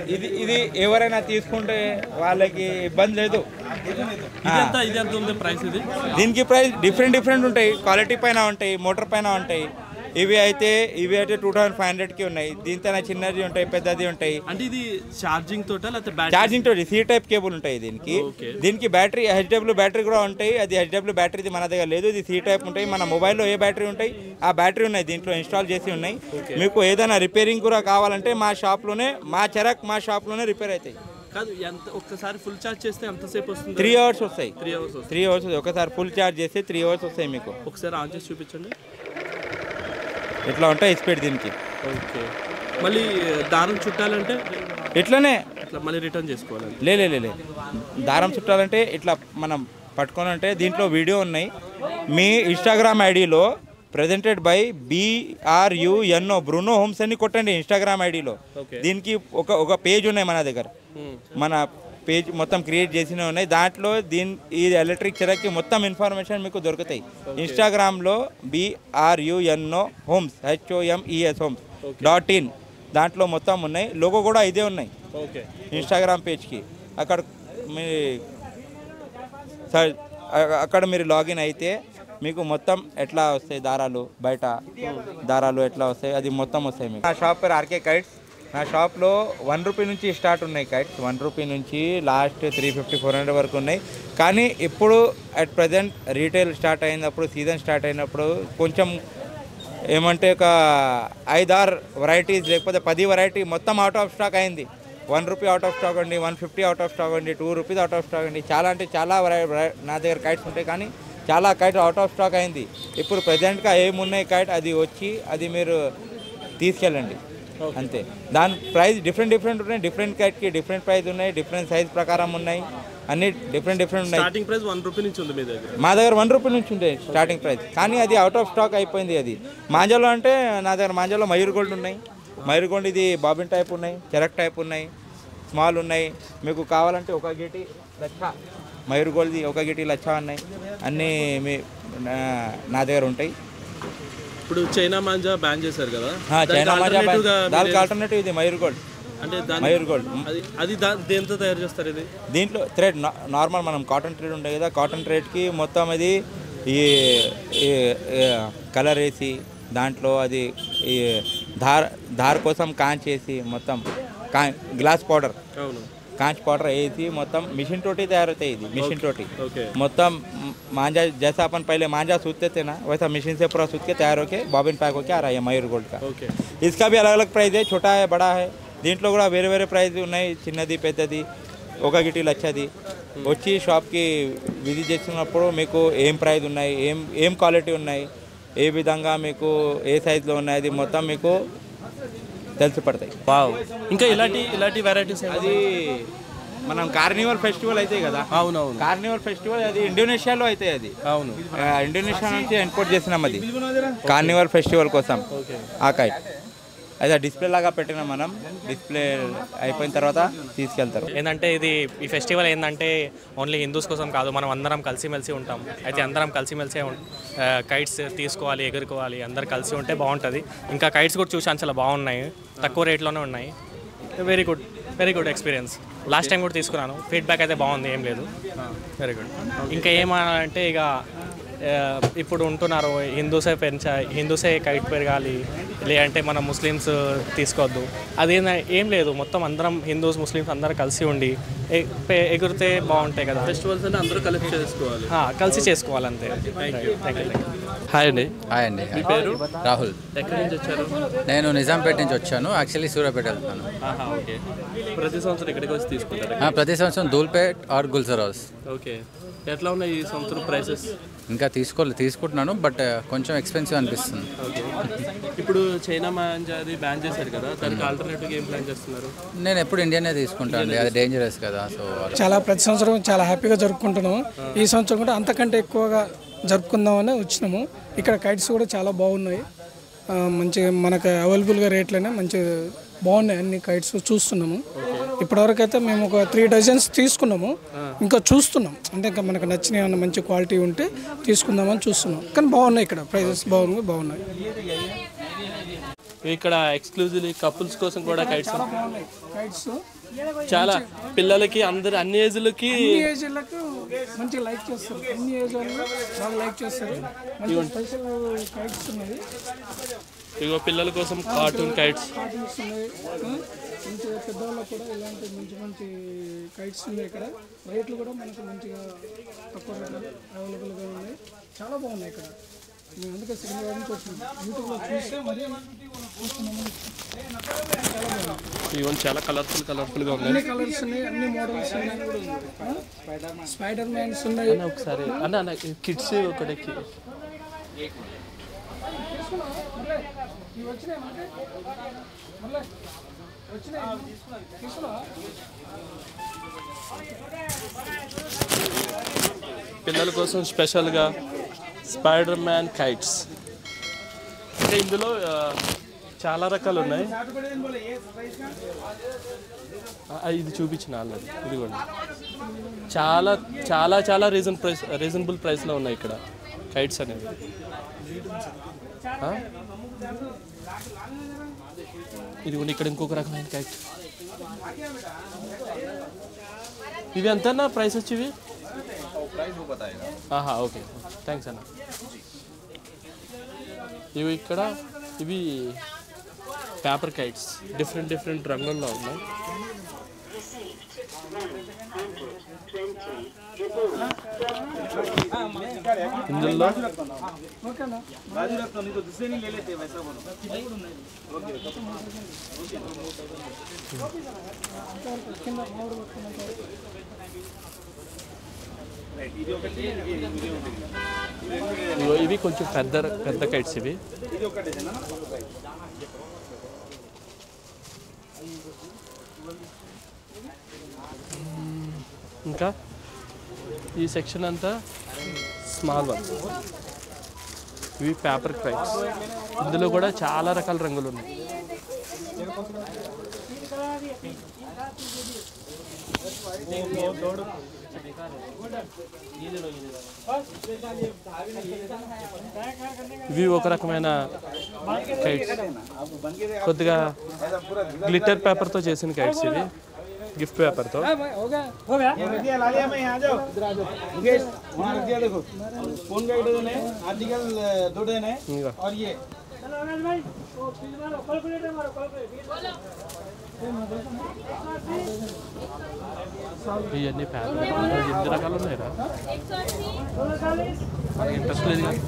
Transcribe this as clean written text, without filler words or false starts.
ఇది ఇది ఎవరైనా తీసుకుంటే వాళ్ళకి ఇబ్బంది లేదు. దీనికి ప్రైస్ డిఫరెంట్ ఉంటాయి, క్వాలిటీ పైన ఉంటాయి, మోటార్ పైన ఉంటాయి. ఇవి అయితే 2500కి ఉన్నాయి. దీంతో చిన్నది ఉంటాయి, పెద్దది ఉంటాయి. అంటే ఇది ఛార్జింగ్ తోటి సి టైప్ కేబుల్ ఉంటాయి దీనికి బ్యాటరీ హెచ్డబ్ల్యూ బ్యాటరీ కూడా ఉంటాయి. అది హెచ్డబ్ల్యూ బ్యాటరీది మన దగ్గర లేదు, ఇది సి టైప్ ఉంటాయి. మన మొబైల్లో ఏ బ్యాటరీ ఉంటాయి ఆ బ్యాటరీ ఉన్నాయి, దీంట్లో ఇన్స్టాల్ చేసి ఉన్నాయి. మీకు ఏదైనా రిపేరింగ్ కూడా కావాలంటే మా షాప్లోనే రిపేర్ అవుతాయి. ఒక్కసారి ఫుల్ ఛార్జ్ చేస్తే ఎంతసేపు వస్తుంది? 3 అవర్స్ వస్తాయి. 3 అవర్స్ ఒకసారి ఫుల్ ఛార్జ్ చేస్తే 3 అవర్స్ వస్తాయి. మీకు ఒకసారి ఆన్ చేసి చూపించండి. ఇట్లా ఉంటాయి స్పీడ్ దీనికి. ఓకే, మళ్ళీ దారం చుట్టాలంటే ఇట్లనే మళ్ళీ రిటర్న్ చేసుకోవాలి. లే దారం చుట్టాలంటే ఇట్లా మనం పట్టుకోవాలంటే దీంట్లో వీడియో ఉన్నాయి. మీ ఇన్స్టాగ్రామ్ ఐడిలో presented by BRUNO Bruno homes అని కొట్టండి ఇన్స్టాగ్రామ్ ఐడిలో. దీనికి ఒక పేజ్ ఉన్నాయి మన దగ్గర. మన పేజ్ మొత్తం క్రియేట్ చేసినవి ఉన్నాయి. దాంట్లో ఈ ఎలక్ట్రిక్ చెరక్కి మొత్తం ఇన్ఫర్మేషన్ మీకు దొరుకుతాయి. ఇన్స్టాగ్రామ్లో BRUNO హోమ్స్ HOMES.in దాంట్లో మొత్తం ఉన్నాయి. లోగో కూడా ఇదే ఉన్నాయి ఇన్స్టాగ్రామ్ పేజ్కి. అక్కడ మీరు లాగిన్ అయితే మీకు మొత్తం ఎట్లా వస్తాయి దారాలు, బయట దారాలు ఎట్లా వస్తాయి అది మొత్తం వస్తాయి మీకు. నా షాప్ పేరు RK కైట్స్. నా షాప్లో 1 రూపీ నుంచి స్టార్ట్ ఉన్నాయి కైట్స్. 1 రూపీ నుంచి లాస్ట్ 350-400 వరకు ఉన్నాయి. కానీ ఇప్పుడు అట్ ప్రజెంట్ రీటైల్ స్టార్ట్ అయినప్పుడు, సీజన్ స్టార్ట్ అయినప్పుడు కొంచెం ఏమంటే ఒక 5-6 వెరైటీస్ లేకపోతే 10 వెరైటీ మొత్తం అవుట్ ఆఫ్ స్టాక్ అయింది. 1 రూపీ అవుట్ ఆఫ్ స్టాక్ అండి, 150 అవుట్ ఆఫ్ స్టాక్ అండి, 2 రూపీస్ అవుట్ ఆఫ్ స్టాక్ అండి. చాలా అంటే చాలా నా దగ్గర కైట్స్ ఉంటాయి, కానీ చాలా కైట్ అవుట్ ఆఫ్ స్టాక్ అయింది. ఇప్పుడు ప్రజెంట్గా ఏమున్నాయి కైట్ అది వచ్చి అది మీరు తీసుకెళ్ళండి అంతే. దాని ప్రైస్ డిఫరెంట్ ఉన్నాయి. డిఫరెంట్ కైట్కి డిఫరెంట్ ప్రైస్ ఉన్నాయి, డిఫరెంట్ సైజ్ ప్రకారం ఉన్నాయి, అన్ని డిఫరెంట్ ఉన్నాయి. స్టార్టింగ్ ప్రైస్ 1 రూపీ నుంచి ఉంది మీ దగ్గర? మా దగ్గర 1 రూపీ నుంచి ఉంటాయి స్టార్టింగ్ ప్రైస్, కానీ అది అవుట్ ఆఫ్ స్టాక్ అయిపోయింది. అది మాంజాలో అంటే నా దగ్గర మాంజాలో మయూర్ గోల్డ్ ఉన్నాయి. మయూర్ గోల్డ్ ఇది బాబిన్ టైప్ ఉన్నాయి, చెరక్ టైప్ ఉన్నాయి, స్మాల్ ఉన్నాయి. మీకు కావాలంటే 1 గిటి లచ్చ మయూర్ గోల్డ్ది 1 గిటి లచ్చ ఉన్నాయి. అన్నీ నా దగ్గర ఉంటాయి. ఇప్పుడు చైనా మాంజా బ్యాన్ చేశారు కదా, చైనా మాంజా దానికి ఆల్టర్నేటివ్ ఇది మయూర్ గోల్డ్. అంటే మయూర్ గోల్డ్ అది దేంతో తయారు చేస్తారు? ఇది దీంట్లో థ్రెడ్ నార్మల్ మనం కాటన్ థ్రెడ్ ఉంటాయి కదా, కాటన్ థ్రెడ్కి మొత్తం అది ఈ కలర్ వేసి దాంట్లో అది ఈ ధార్ కోసం కాంచ్ వేసి మొత్తం గ్లాస్ పౌడర్, कांच पाउडर వేసి మొత్తం మిషన్ తోటి తయారవుతాయి. ఇది మిషన్ తోటి మొత్తం मांझा जैसा अपन पहले मांझा सूतते थे ना, वैसा मशीन से पूरा सूत के तैयार होके बॉबिन पैक होके आ रहा है मयूर गोल्ड का. इसका भी अलग अलग प्राइस है, छोटा है बड़ा है. దీంట్లో కూడా వేరే వేరే ప్రైస్ ఉన్నాయి, చిన్నది పెద్దది, 1 గిటి లచ్చది. వచ్చి షాప్కి విజిట్ చేస్తున్నప్పుడు మీకు ఏం ప్రైస్ ఉన్నాయి, ఏం క్వాలిటీ ఉన్నాయి, ఏ విధంగా మీకు ఏ సైజులో ఉన్నాయి అది మొత్తం మీకు తెలిసి పడతాయి. ఇంకా ఇలాంటి వెరైటీస్ అది మనం కార్నివల్ ఫెస్టివల్ అయితే కదా. అవునవును, కార్నివల్ ఫెస్టివల్ అది ఇండోనేషియాలో అయితే అది. అవును, ఇండోనేషియా నుంచి ఇంపోర్ట్ చేసినాం అది కార్నివల్ ఫెస్టివల్ కోసం. ఆ కైట్ అయితే డిస్ప్లే లాగా పెట్టినాం మనం. డిస్ప్లే అయిపోయిన తర్వాత తీసుకెళ్తారు. ఏంటంటే ఈ ఫెస్టివల్ ఏంటంటే ఓన్లీ హిందూస్ కోసం కాదు, మనం అందరం కలిసిమెలిసి ఉంటాం. అయితే అందరం కలిసిమెలిసే కైట్స్ తీసుకోవాలి, ఎగురుకోవాలి, అందరు కలిసి ఉంటే బాగుంటుంది. ఇంకా కైట్స్ కూడా చూసాను, చాలా బాగున్నాయి, తక్కువ రేట్లోనే ఉన్నాయి. Very good experience. Last time కూడా తీసుకున్నాను, ఫీడ్బ్యాక్ అయితే బాగుంది, ఏం లేదు, వెరీ గుడ్. ఇంకా ఏమంటే ఇక ఇప్పుడు ఉంటున్నారు హిందూసే కైట్ పెరగాలి, లేదంటే మనం ముస్లిమ్స్ తీసుకోవద్దు, అది ఏం లేదు. మొత్తం అందరం హిందూస్ ముస్లిమ్స్ అందరూ కలిసి ఉండి ఎగురితే బాగుంటాయి కదా. ఫెస్టివల్స్ అంటే అందరూ కలిసి చేసుకోవాలి అంతే. హాయ్ అండి. మీ పేరు? రాహుల్. ఎక్కడి నుంచి వచ్చారు? నేను నిజాంపేట నుంచి వచ్చాను, యాక్చువల్లీ సూర్యాపేట వెళ్తాను. ఓకే, ప్రతి సంవత్సరం ఇక్కడికి వచ్చి తీసుకుంటారు? ప్రతి సంవత్సరం Dhoolpet or Gulzar house. Okay, ఎట్లా ఉన్నాయి ఈ సంవత్సరం ప్రైసెస్? ఇంకా తీసుకుంటున్నాను, బట్ కొంచెం ఎక్స్పెన్సివ్ అనిపిస్తుంది. ఓకే, ఇప్పుడు చైనా మాంజాది బ్యాన్ చేశారు కదా, దానికి ఆల్టర్నేటివ్గా ఏం ప్లాన్ చేస్తున్నారు? నేను ఎప్పుడు ఇండియానే తీసుకుంటాను, అది డేంజరస్ కదా. సో చాలా ప్రతి సంవత్సరం చాలా హ్యాపీగా జరుపుకుంటున్నాము. ఈ సంవత్సరం కూడా అంతకంటే ఎక్కువగా జరుపుకుందామని వచ్చినాము. ఇక్కడ కైట్స్ కూడా చాలా బాగున్నాయి, మంచిగా మనకు అవైలబుల్గా రేట్లోనే మంచి బాగున్నాయి అన్ని కైట్స్ చూస్తున్నాము. ఇప్పటివరకు అయితే మేము ఒక 3 డజన్స్ తీసుకున్నాము, ఇంకా చూస్తున్నాం. అంటే ఇంకా మనకు నచ్చిన ఏమన్నా మంచి క్వాలిటీ ఉంటే తీసుకుందామని చూస్తున్నాం. కానీ బాగున్నాయి, ఇక్కడ ప్రైజెస్ బాగున్నాయి. ఇక్కడ ఎక్స్క్లూజివ్లీ కపుల్స్ కోసం కూడా కైట్స్ చాలా బాగున్నాయి కైట్స్. చాలా పిల్లలకి అందరు అన్ని ఏజ్లకి ఏజ్లకు మంచిగా లైక్ చేస్తారు, అన్ని ఏజ్ వాళ్ళు బాగా లైక్ చేస్తారు. మంచి స్పెషల్ కైట్స్ ఉన్నాయి, ఇగో పిల్లల కోసం కార్టూన్ కైట్స్. కార్టూన్స్ ఉన్నాయి. మంచిగా పెద్దవాళ్ళకు కూడా ఇలాంటి మంచి మంచి కైట్స్ ఉన్నాయి. ఇక్కడ రేట్లు కూడా మనకు మంచిగా తక్కువ రేట్లు అవైలబుల్గా ఉన్నాయి. చాలా బాగున్నాయి ఇక్కడ. మేము అందుకే సికింద్రాబాద్ నుంచి వచ్చినాం, యూట్యూబ్లో చూస్తే మరి చూస్తున్నాము. చాలా బాగుంది. ఇవన్నీ చాలా కలర్ఫుల్గా ఉన్నాయి. అన్ని కలర్స్ ఉన్నాయి, అన్ని మోడల్స్ ఉన్నాయి. స్పైడర్ మ్యాన్స్ ఉన్నాయి. ఒకసారి అన్న కిడ్స్ ఒకటి ఇవి వచ్చినాయి మళ్ళీ వచ్చినాయి తీసుకున్నా. పిల్లల కోసం స్పెషల్గా స్పైడర్ మ్యాన్ కైట్స్. అంటే ఇందులో చాలా రకాలు ఉన్నాయి. ఇది చూపించిన ఆల్రెడీ, ఇది కూడా చాలా చాలా చాలా రీజనబుల్ ప్రైస్లో ఉన్నాయి ఇక్కడ కైట్స్ అనేవి. ఇది కూడా ఇక్కడ ఇంకొక రకమైన కైట్. ఇవి ఎంతన్నా ప్రైస్ వచ్చేవి? ఓకే, థ్యాంక్స్ అన్న. ఇవి ఇక్కడ ఇవి పేపర్ కైట్స్ డిఫరెంట్ రంగుల్లో ఉన్నాయి. ఇందులో ఇవి కొంచెం పెద్ద కైట్స్ ఇవి. ఇంకా ఈ సెక్షన్ అంతా స్మాల్ వన్స్. ఇవి పేపర్ కైట్స్. ఇందులో కూడా చాలా రకాల రంగులు ఉన్నాయి. ఇవి ఒక రకమైన కైట్స్, కొద్దిగా గ్లిటర్ పేపర్తో చేసిన కైట్స్. ఇవి గిఫ్ట్ పేపర్తో. ఇవన్నీ పేపర్ ఎన్ని రకాలు ఉన్నాయిరా, ఇంట్రెస్ట్ లేదు కదా.